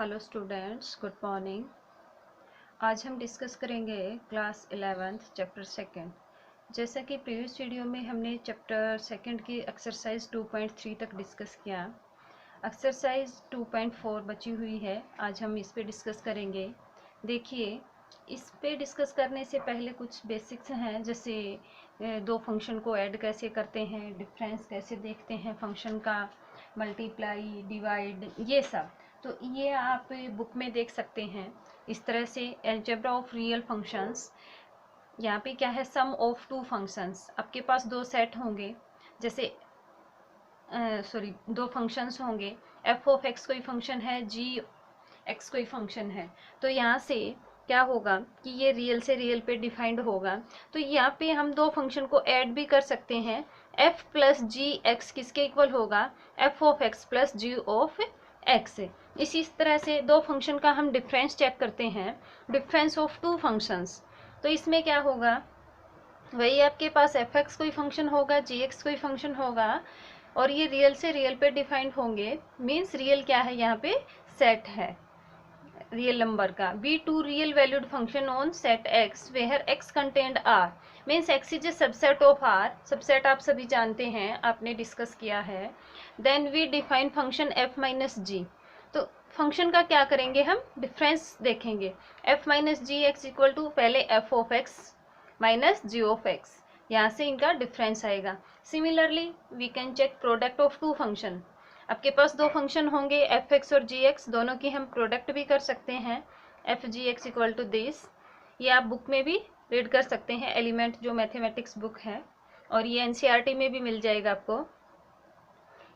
Hello students, good morning. आज हम discuss करेंगे क्लास 11th चैप्टर सेकंड। जैसा कि प्रीवियस वीडियो में हमने चैप्टर सेकंड की एक्सरसाइज 2.3 तक डिस्कस किया। एक्सरसाइज 2.4 बची हुई है, आज हम इस पे डिस्कस करेंगे। देखिए, इस पे डिस्कस करने से पहले कुछ बेसिक्स हैं, जैसे दो फंक्शन को ऐड कैसे करते हैं, डिफरेंस कैसे देखते हैं फंक्शन का, मल्टीप्लाई, डिवाइड, ये सब। तो ये आप बुक में देख सकते हैं। इस तरह से अलजेब्रा ऑफ रियल फंक्शंस, यहाँ पे क्या है, सम ऑफ टू फंक्शंस। आपके पास दो सेट होंगे, जैसे दो फंक्शंस होंगे, एफ ऑफ एक्स कोई फंक्शन है, जी एक्स कोई फंक्शन है। तो यहाँ से क्या होगा कि ये रियल से रियल पे डिफाइंड होगा। तो यहाँ पे हम दो फंक्शन को ऐड भी कर सकते हैं। एफ प्लस जी एक्स किसके इक्वल होगा, f of x plus g of x. इसी तरह से दो फंक्शन का हम डिफरेंस चेक करते हैं, डिफरेंस ऑफ टू फंक्शंस। तो इसमें क्या होगा, वही आपके पास एफ एक्स कोई फंक्शन होगा, जी एक्स कोई फंक्शन होगा, और ये रियल से रियल पे डिफाइंड होंगे। मीन्स रियल क्या है, यहाँ पे सेट है रियल नंबर का। Be two real valued function on set x where x contained R, means x is a subset of R. Subset आप सभी जानते हैं, आपने डिस्कस किया है। Then we define function f minus g. तो फंक्शन का क्या करेंगे, हम डिफरेंस देखेंगे। F minus g x equal to पहले f of x minus g of x, यहाँ से इनका डिफरेंस आएगा। Similarly we can check product of two function. आपके पास दो फंक्शन होंगे, एफ एक्स और जी एक्स, दोनों की हम प्रोडक्ट भी कर सकते हैं। F g x equal to this, ये आप बुक में भी रीड कर सकते हैं, एलिमेंट जो मैथमेटिक्स बुक है, और ये एनसीईआरटी में भी मिल जाएगा आपको।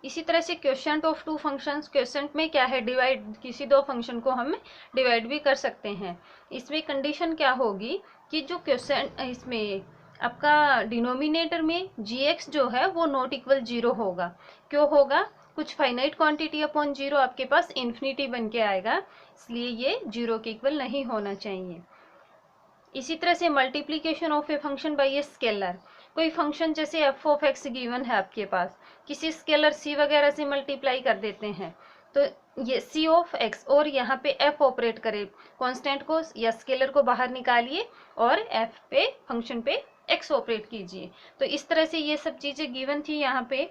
इसी तरह से quotient of two functions, quotient में क्या है, डिवाइड, किसी दो फंक्शन को हम डिवाइड भी कर सकते हैं। इसमें कंडीशन क्या होगी कि जो क्वोशंट, इसमें आपका डिनोमिनेटर में जी एक्स जो है वो नॉट इक्वल जीरो होगा। क्यों होगा, कुछ फाइनाइट क्वांटिटी अपॉन जीरो आपके पास इन्फिनिटी बन के आएगा, इसलिए ये जीरो के इक्वल नहीं होना चाहिए। इसी तरह से multiplication of a function by a scalar, कोई फंक्शन जैसे एफ ऑफ एक्स गिवन है आपके पास, किसी स्केलर सी वगैरह से मल्टीप्लाई कर देते हैं, तो ये सी ऑफ एक्स और यहाँ पे एफ ऑपरेट करे, कांस्टेंट को या स्केलर को बाहर निकालिए और एफ पे, फंक्शन पे एक्स ऑपरेट कीजिए। तो इस तरह से ये सब चीज़ें गिवन थी यहाँ पे।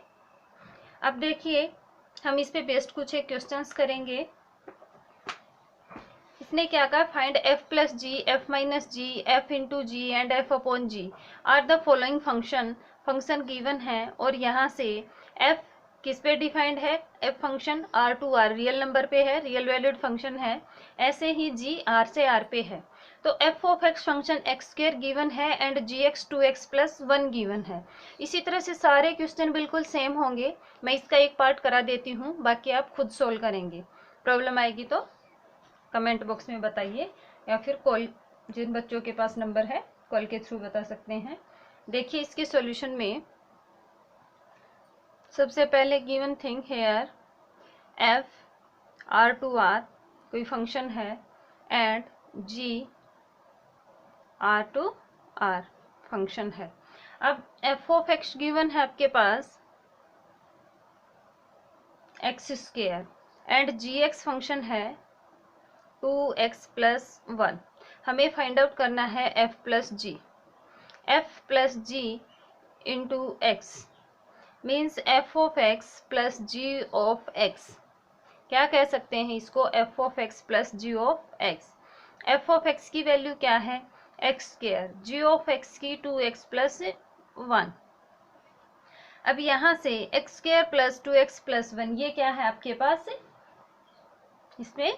अब देखिए, हम इस पे बेस्ड कुछ एक क्वेश्चंस करेंगे। इसने क्या कहा, find f plus g, f minus g, f into g and f upon g are the following function. Function given है और यहाँ से एफ किस पे डिफाइंड है, f function R to R real number पे है, रियल वैल्यूड फंक्शन है। ऐसे ही जी आर से आर पे है। तो f of x function x square given है and g x two x plus one given है। इसी तरह से सारे क्वेश्चन बिल्कुल सेम होंगे। मैं इसका एक पार्ट करा देती हूँ, बाकी आप खुद सोल्व करेंगे। प्रॉब्लम आएगी तो कमेंट बॉक्स में बताइए, या फिर कॉल, जिन बच्चों के पास नंबर है कॉल के थ्रू बता सकते हैं। देखिए, इसके सॉल्यूशन में सबसे पहले given thing here, f R to R कोई फंक्शन है and g R to R function है। अब एफ ऑफ एक्स गिवन है आपके पास x square and g x function है 2x प्लस 1। हमें फाइंड आउट करना है f plus g. F plus g into x means f of x plus g of x. क्या कह सकते हैं इसको, f of x plus g of x. F of x की वैल्यू क्या है, x square, g of x की 2x plus 1। अब यहाँ से x square plus 2x plus 1, ये क्या है आपके पास, इसमें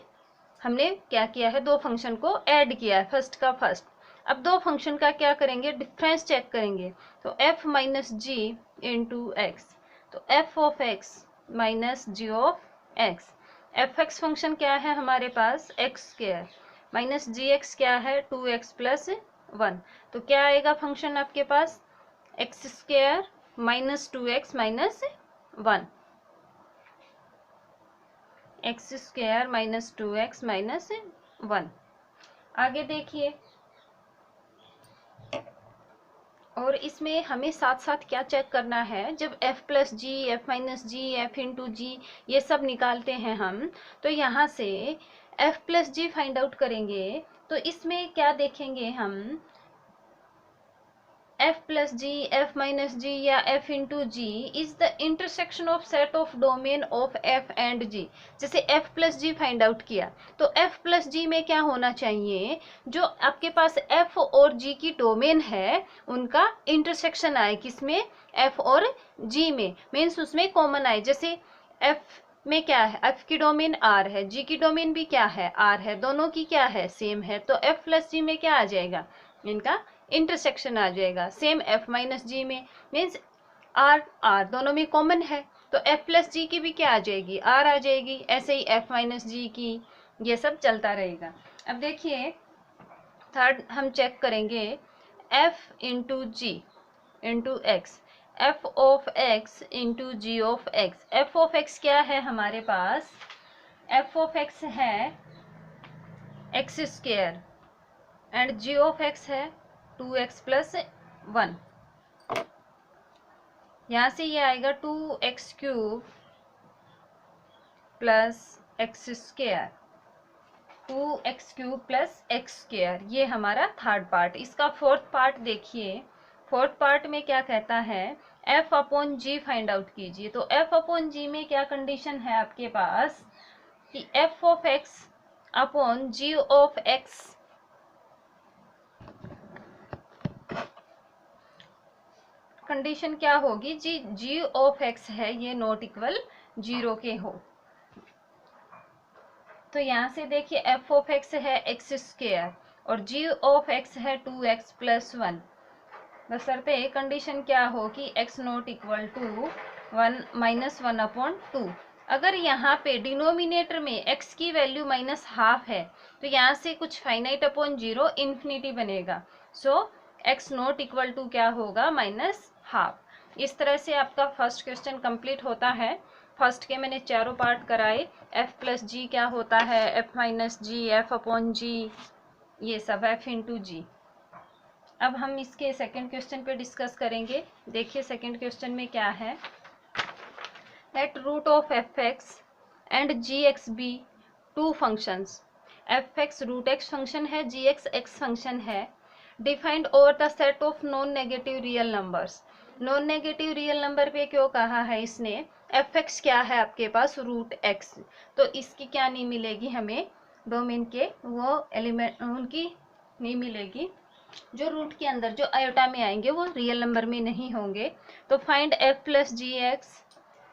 हमने क्या किया है, दो फंक्शन को ऐड किया है, फर्स्ट का फर्स्ट। अब दो फंक्शन का क्या करेंगे, डिफरेंस चेक करेंगे। तो f minus g into x, तो f of x minus g of x. F x function क्या है हमारे पास, x square minus g x क्या है 2x प्लस 1। तो क्या आएगा फंक्शन आपके पास, x square minus 2x minus 1, x square minus 2x minus 1। आगे देखिए, और इसमें हमें साथ साथ क्या चेक करना है, जब f plus g, f minus g, f into g ये सब निकालते हैं हम, तो यहाँ से एफ प्लस जी फाइंड आउट करेंगे तो इसमें क्या देखेंगे हम, f plus g, f minus g या f into g is the intersection of set of domain of f and g। जैसे f plus g find out किया तो f plus g में क्या होना चाहिए, जो आपके पास f और g की डोमेन है उनका इंटरसेक्शन आए, किसमें, f और g में, मीन्स उसमें कॉमन आए। जैसे f में क्या है, f की डोमेन r है, g की डोमेन भी क्या है, r है, दोनों की क्या है, सेम है, तो f प्लस g में क्या आ जाएगा, इनका इंटरसेक्शन आ जाएगा। सेम f माइनस जी में, मीन्स r दोनों में कॉमन है, तो f प्लस जी की भी क्या आ जाएगी, r आ जाएगी। ऐसे ही f माइनस जी की, ये सब चलता रहेगा। अब देखिए थर्ड हम चेक करेंगे, f into g into x, f of x into g of x. f of x क्या है हमारे पास, f ऑफ x है x square and g of x है 2x प्लस 1। यहाँ से ये आएगा 2x cube plus x square, 2x cube plus x square, ये हमारा थर्ड पार्ट। इसका फोर्थ पार्ट देखिए, फोर्थ पार्ट में क्या कहता है, f upon g find out कीजिए। तो f अपॉन जी में क्या कंडीशन है आपके पास कि f of x upon g of x, condition क्या होगी जी, जी ऑफ एक्स है ये नॉट इक्वल 0 के हो। तो यहाँ से देखिए एफ ऑफ एक्स है एक्स स्क्वायर और जी ऑफ एक्स है 2x प्लस 1, बशर्ते कंडीशन क्या हो कि x not equal to 1 minus 1 upon 2। अगर यहाँ पे डिनोमिनेटर में x की वैल्यू माइनस हाफ है तो यहाँ से कुछ फाइनाइट अपॉन 0 इन्फिनिटी बनेगा। सो x नॉट इक्वल टू क्या होगा, माइनस हाफ। इस तरह से आपका फर्स्ट क्वेश्चन कंप्लीट होता है। फर्स्ट के मैंने चारों पार्ट कराए, f प्लस जी क्या होता है, f माइनस जी, f अपॉन जी, ये सब f इंटू जी। अब हम इसके सेकंड क्वेश्चन पे डिस्कस करेंगे। देखिए सेकंड क्वेश्चन में क्या है, let root of f x and g x be two functions. F x root x function है, जी एक्स एक्स फंक्शन है, defined over the set of non negative real numbers. Non negative real number पे क्यों कहा है इसने, F x क्या है आपके पास, रूट एक्स, तो इसकी क्या नहीं मिलेगी हमें, डोमेन के वो एलिमेंट उनकी नहीं मिलेगी, जो रूट के अंदर जो आयोटा में आएंगे वो रियल नंबर में नहीं होंगे। तो find f plus g x,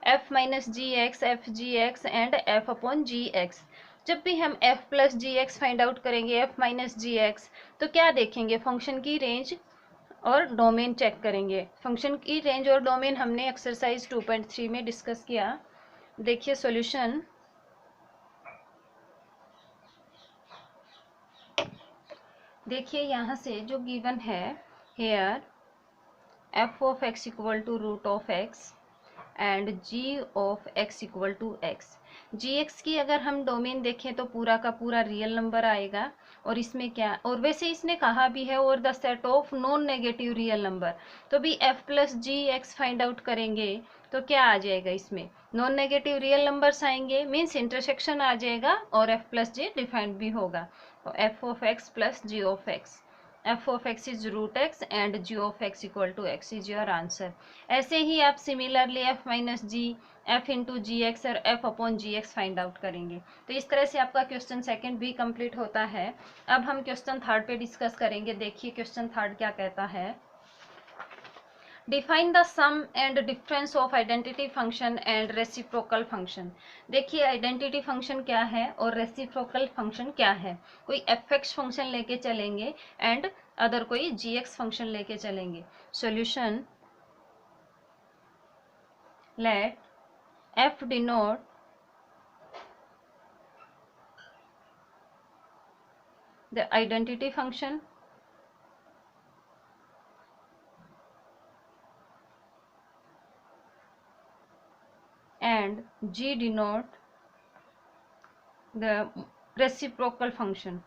f minus g x, f g x and f upon g x. जब भी हम f plus g x find out करेंगे, एफ माइनस जी एक्स, तो क्या देखेंगे, फंक्शन की रेंज और डोमेन चेक करेंगे। फंक्शन की रेंज और डोमेन हमने एक्सरसाइज 2.3 में डिस्कस किया। देखिए सॉल्यूशन, देखिए यहाँ से जो गिवन है, here f of x equal to root of x and g of x equal to x। gx की अगर हम डोमेन देखें तो पूरा का पूरा रियल नंबर आएगा, और इसमें क्या, और वैसे इसने कहा भी है और the set of non negative real number, तो भी f plus g x find out करेंगे तो क्या आ जाएगा, इसमें नॉन नेगेटिव रियल नंबर्स आएंगे, मीन्स इंटरसेक्शन आ जाएगा और f प्लस जी डिफाइंड भी होगा। तो f of x plus g of x, f of x is root x and g of x equal to x is your answer। ऐसे ही आप similarly f minus जी, f into जी x और f upon g x find out करेंगे। तो इस तरह से आपका question second भी कंप्लीट होता है। अब हम क्वेश्चन थर्ड पे डिस्कस करेंगे। देखिए क्वेश्चन थर्ड क्या कहता है, define the sum and difference of identity function and reciprocal function. देखिए आइडेंटिटी फंक्शन क्या है और रेसिप्रोकल फंक्शन क्या है। कोई एफ एक्स फंक्शन लेके चलेंगे एंड अदर कोई जी एक्स फंक्शन लेके चलेंगे। Solution, let f denote the identity function and G denote the reciprocal function।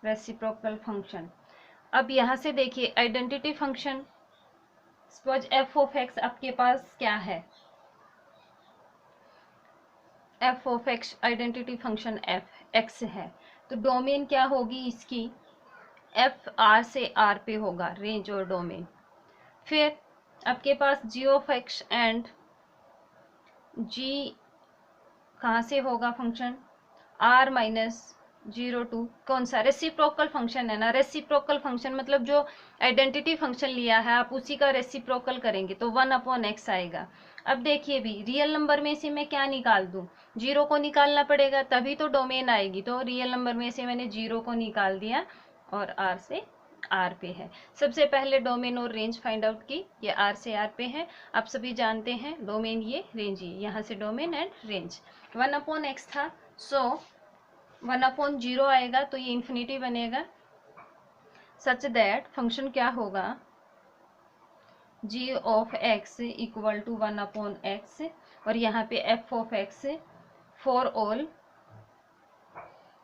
Reciprocal function, अब यहाँ से देखिए identity function, suppose f of x आपके पास क्या है, f of x identity function f x है, तो डोमेन क्या होगी इसकी, एफ आर से आर पे होगा रेंज और डोमेन। फिर आपके पास जी ऑफ एक्स एंड जी कहाँ से होगा फंक्शन, आर माइनस 0 टू कौन सा रेसिप्रोकल फंक्शन है ना, रेसिप्रोकल फंक्शन मतलब जो आइडेंटिटी फंक्शन लिया है आप उसी का रेसिप्रोकल करेंगे तो 1/x आएगा। अब देखिए भी रियल नंबर में से मैं क्या निकाल दूं, 0 को निकालना पड़ेगा तभी तो डोमेन आएगी, तो रियल नंबर में से मैंने 0 को निकाल दिया और आर से आर पे है। सबसे पहले डोमेन और रेंज फाइंड आउट की, ये आर से आर पे है, आप सभी जानते हैं डोमेन ये रेंज, ये यहाँ से डोमेन एंड रेंज। 1/x था, सो 1/0 आएगा तो ये इन्फिनिटी बनेगा, सच दैट फंक्शन क्या होगा, g of x equal to 1/x, और यहाँ पे f of x for all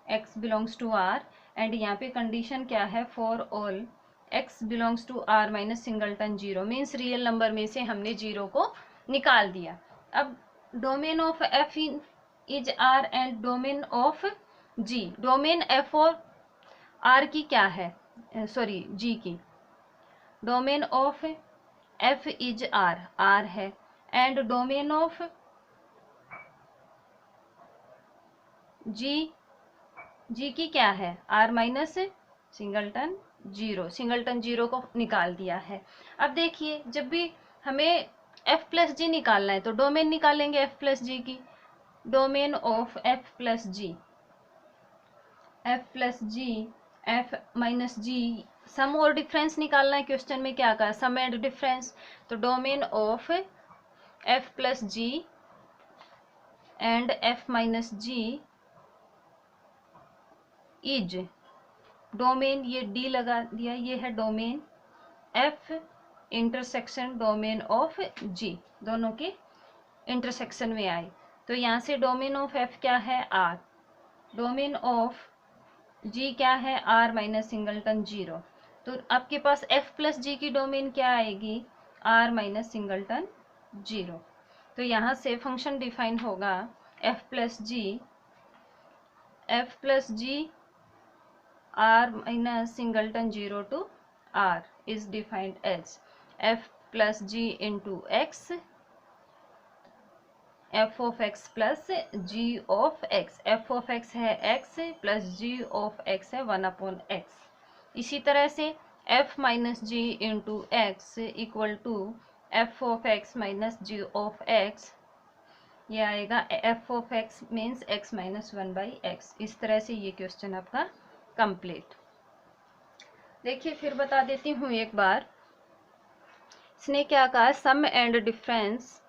x belongs to r, and यहाँ पे कंडीशन क्या है, for all x belongs to r minus singleton 0, means real number में से हमने 0 को निकाल दिया। अब domain of f is r and domain of g, domain f और r की क्या है, सॉरी g की, domain of f is r है, एंड डोमेन ऑफ g की क्या है, r माइनस सिंगलटन 0, सिंगलटन 0 को निकाल दिया है। अब देखिए जब भी हमें f प्लस जी निकालना है तो डोमेन निकालेंगे f प्लस जी की, domain of f plus g, f minus g, sum और डिफरेंस निकालना है, क्वेश्चन में क्या कहा, सम एंड डिफरेंस, तो domain of f plus g and f minus g is, domain ये d लगा दिया, ये है domain f intersection domain of g, दोनों के इंटरसेक्शन में आए, तो यहाँ से डोमेन ऑफ f क्या है r, डोमेन ऑफ g क्या है r माइनस सिंगलटन 0, तो आपके पास f प्लस जी की डोमेन क्या आएगी, r माइनस सिंगलटन 0, तो यहाँ से फंक्शन डिफाइन होगा f plus ji r minus singleton 0 to r is defined as f plus g into x, f of x plus g of x, f of x है x plus g of x है 1/x। इसी तरह से f minus g into x equal to f of x minus g of x, ये आएगा f of x means x minus 1/x। इस तरह से ये क्वेश्चन आपका कंप्लीट। देखिए फिर बता देती हूँ एक बार, इसने क्या कहा, sum and difference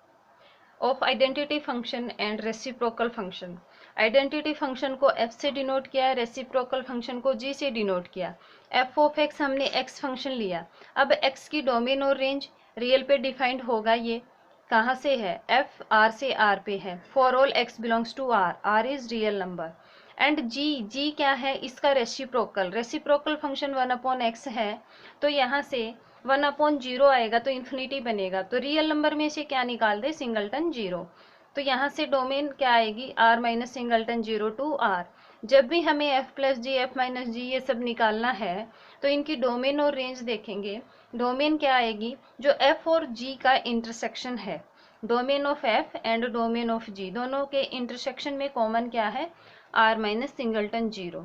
of identity function and reciprocal function, identity function को f से डिनोट किया, रेसिप्रोकल फंक्शन को g से डिनोट किया। f ऑफ x हमने x फंक्शन लिया, अब x की डोमेन और रेंज रियल पे डिफाइंड होगा, ये कहाँ से है, f r से r पे है, for all x belongs to r is real number, and g क्या है, इसका रेसिप्रोकल फंक्शन 1/x है, तो यहाँ से 1/0 आएगा तो इन्फिनिटी बनेगा, तो रियल नंबर में से क्या निकाल दे, सिंगलटन 0, तो यहाँ से डोमेन क्या आएगी, r minus singleton 0 to r। जब भी हमें f plus g, f minus g ये सब निकालना है तो इनकी डोमेन और रेंज देखेंगे, डोमेन क्या आएगी, जो f और g का इंटरसेक्शन है, domain of f and domain of g, दोनों के इंटरसेक्शन में कॉमन क्या है, r माइनस सिंगलटन 0,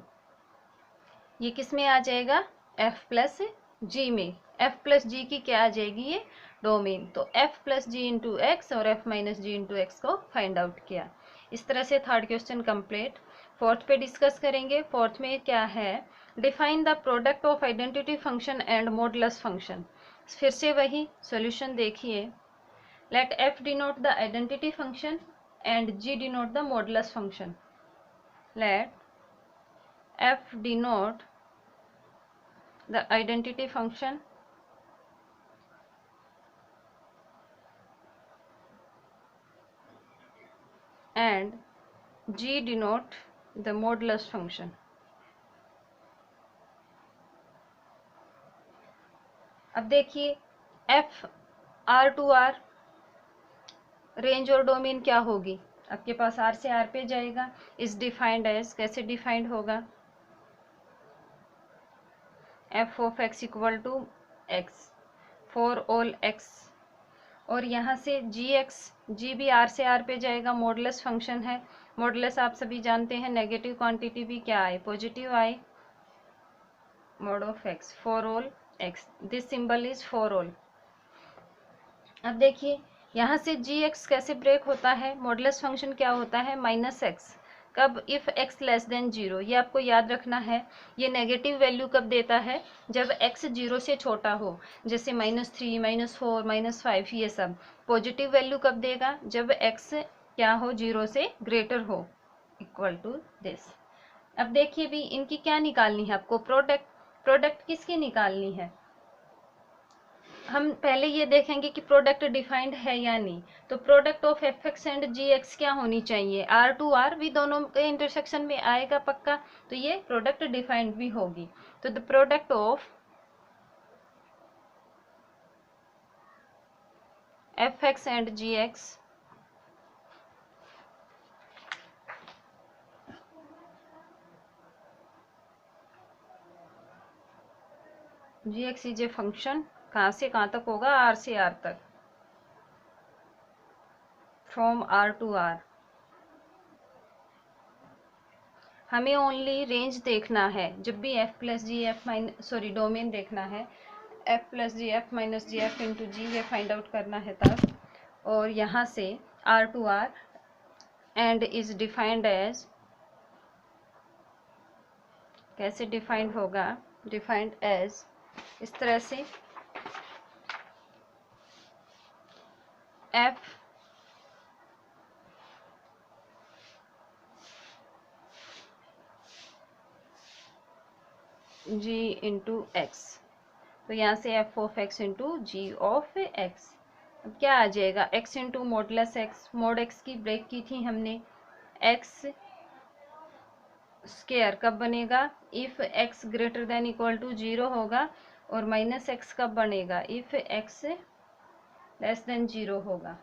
ये किस में आ जाएगा, f प्लस जी में, f प्लस जी की क्या आ जाएगी ये डोमेन, तो f plus g into x और f minus g into x को फाइंड आउट किया। इस तरह से थर्ड क्वेश्चन कंप्लीट। फोर्थ पे डिस्कस करेंगे, फोर्थ में क्या है, define the product of identity function and modulus function. फिर से वही सॉल्यूशन देखिए, let f denote the identity function and g denote the modulus function, let f denote the identity function and g denote the modulus function। अब देखिए f r to r range और domain क्या होगी, आपके पास R से R पे जाएगा, इज डिफाइंड एज, कैसे डिफाइंड होगा, f of x equal to x for all x, और यहाँ से जी एक्स, जी भी आर से आर पे जाएगा, मॉडुलस फंक्शन है, मॉडुलस आप सभी जानते हैं, नेगेटिव क्वांटिटी भी क्या आए, पॉजिटिव आए, mod of x for all x, this symbol is for all. अब देखिए यहाँ से जी एक्स कैसे ब्रेक होता है, मॉडुलस फंक्शन क्या होता है, माइनस एक्स, कब, if x less than zero, ये आपको याद रखना है। ये नेगेटिव वैल्यू कब देता है, जब एक्स जीरो से छोटा हो, जैसे -3, -4, -5, ये सब। पॉजिटिव वैल्यू कब देगा, जब एक्स क्या हो, जीरो से ग्रेटर हो, इक्वल टू दिस। अब देखिए भी इनकी क्या निकालनी है आपको, प्रोडक्ट, प्रोडक्ट किसकी निकालनी है, हम पहले ये देखेंगे कि प्रोडक्ट डिफाइंड है या नहीं। तो product of f x and g x क्या होनी चाहिए, आर टू आर भी दोनों के इंटरसेक्शन में आएगा पक्का, तो ये प्रोडक्ट डिफाइंड भी होगी। तो the product of f x and g x g x is a function, कहाँ से कहाँ तक होगा, आर से आर तक, फ्रॉम आर टू आर। हमें ओनली रेंज देखना है, जब भी f plus g f minus, sorry domain देखना है, f plus g f minus g f into g, ये फाइंड आउट करना है तब। और यहाँ से R to R and is defined as, कैसे डिफाइंड होगा, डिफाइंड एज इस तरह से, एफ जी इंटू एक्स, तो यहाँ से f of x into g of x. अब क्या आ जाएगा, x into modulus x, mod x की ब्रेक की थी हमने, एक्स स्क्वायर कब बनेगा, if x greater than equal to zero होगा, और माइनस एक्स कब बनेगा, if x less than zero होगा,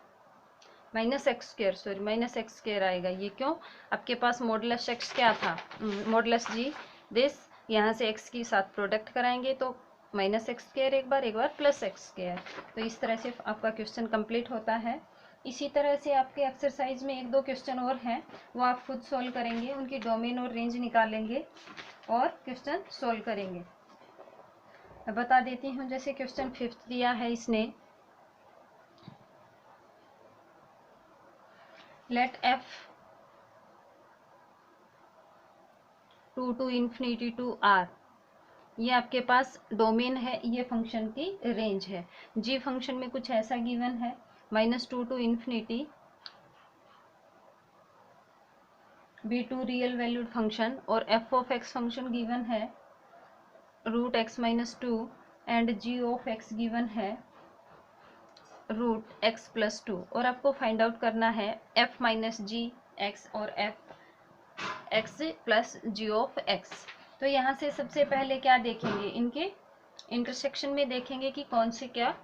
minus x square, sorry minus x square आएगा, ये क्यों, आपके पास मॉडुलस एक्स क्या था, मॉडुलस जी दिस, यहाँ से एक्स के साथ प्रोडक्ट कराएंगे तो माइनस एक्स स्क्वायर एक बार प्लस एक्स स्क्वायर। तो इस तरह से आपका क्वेश्चन कंप्लीट होता है। इसी तरह से आपके एक्सरसाइज में 1-2 क्वेश्चन और हैं, वो आप खुद सोल्व करेंगे, उनकी डोमेन और रेंज निकालेंगे और क्वेश्चन सोल्व करेंगे। मैं बता देती हूँ, जैसे क्वेश्चन 5th दिया है इसने, let f to infinity to R, ये आपके पास डोमेन है, ये फंक्शन की रेंज है। जी फंक्शन में कुछ ऐसा गिवन है, -2 to infinity, b2 real valued function, और f of x function given है √x-2, and g of x given है √x+2, और आपको फाइंड आउट करना है f माइनस जी एक्स और f एक्स प्लस जी ऑफ एक्स। तो यहाँ से सबसे पहले क्या देखेंगे, इनके इंटरसेक्शन में देखेंगे कि कौन से क्या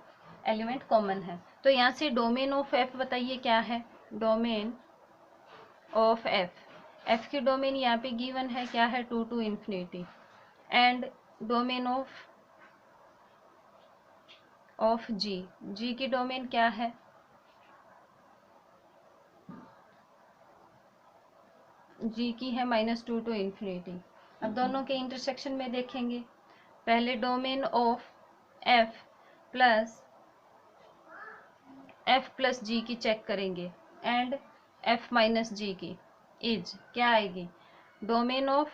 एलिमेंट कॉमन है। तो यहाँ से डोमेन ऑफ एफ बताइए क्या है, डोमेन ऑफ एफ, एफ की डोमेन यहाँ पे गिवन है क्या है, 2 to infinity, and domain of G, G की डोमेन क्या है, जी की है -2 टू इन्फिनिटी। अब दोनों के इंटरसेक्शन में देखेंगे, पहले domain of F plus g की चेक करेंगे, एंड एफ माइनस जी की इज क्या आएगी, डोमेन ऑफ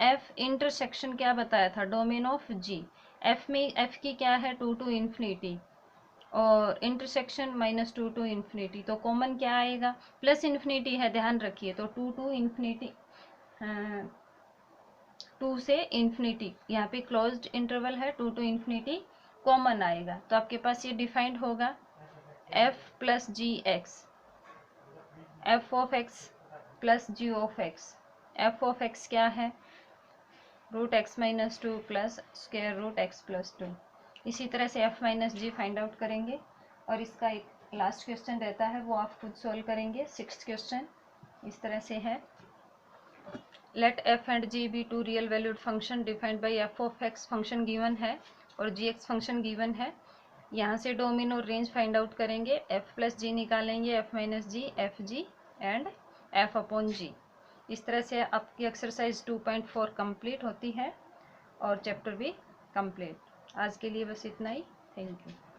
एफ इंटरसेक्शन क्या बताया था, डोमेन ऑफ जी, एफ में एफ की क्या है 2 टू इन्फिनिटी, और इंटरसेक्शन -2 टू इन्फिनिटी, तो कॉमन क्या आएगा, प्लस इन्फिनिटी है ध्यान रखिए, तो 2 टू इन्फिनिटी, 2 से इन्फिनिटी, यहाँ पे क्लोज्ड इंटरवल है, 2 टू इन्फिनिटी कॉमन आएगा। तो आपके पास ये डिफाइंड होगा f plus g x, f of x plus g of x, f of x क्या है √x-2 प्लस स्क्वायर √x+2। इसी तरह से f माइनस जी फाइंड आउट करेंगे और इसका एक लास्ट क्वेश्चन रहता है वो आप खुद सॉल्व करेंगे। 6th क्वेश्चन इस तरह से है, let f and g be two real valued function defined by f of x function given है और gx फंक्शन गिवन है। यहाँ से डोमेन और रेंज फाइंड आउट करेंगे, f प्लस जी निकालेंगे, f minus g, f g and f upon g. इस तरह से आपकी एक्सरसाइज 2.4 कंप्लीट होती है और चैप्टर भी कंप्लीट। आज के लिए बस इतना ही। Thank you.